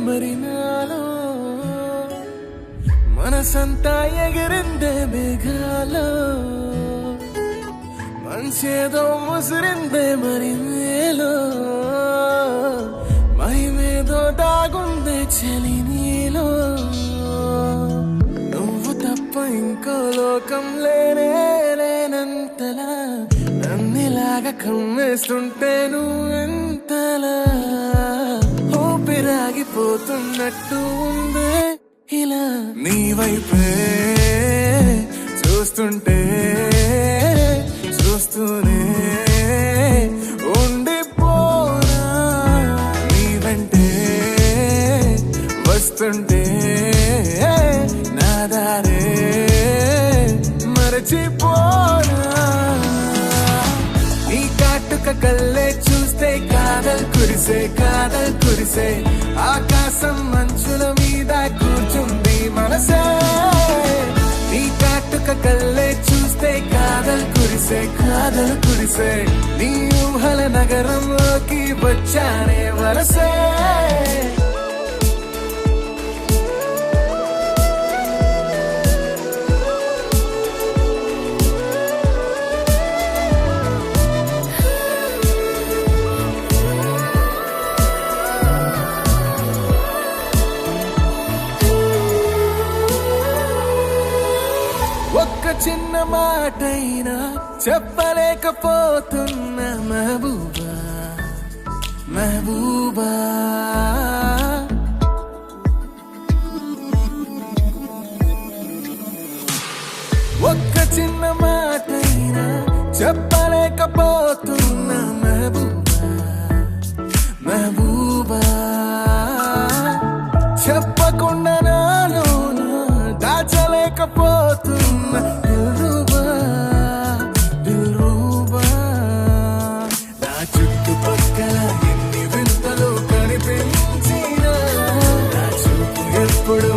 మరి నాలో మనసంతా ఎగిరిందే మేఘాలో మనసేదో ముసిరిందే మరి మేలో మహిమేదో దాగుందే చలి నీలో నువ్వు తప్ప ఇంకో లోకం లేనంతలా నన్నిలాగా కమ్మేస్తుంటే నువ్వెంతలా ఊపిరాగిపోతున్నట్టు ఉందే ఇలా నీ వైపే చూస్తుంటే చూస్తూనే ఉండిపోనా నీ వెంటే వస్తుంటే నా దారే మరచిపోనా నీ కాటుక కళ్ళే చూస్తే కాదల్ కురిసే ఆకాశం మంచుల మీద కూర్చుంది మనసే నీ కాటుక కళ్ళే చూస్తే కాదల్ కురిసే నీ ఊహల నగరంలోకి వచ్చానే వరసే ఒక్క చిన్న మాటైనా చెప్పలేకపోతున్నా మెహబూబా ఒక్క చిన్న మాటైనా చెప్పలేకపోతున్నా మెహబూబా చెప్పకుండా నాలోన దాచలేకపోతున్నా దిల్రూబా నా చుట్టుపక్కల ఎన్ని వింతలు కనిపించినా నా చూపు ఎప్పుడు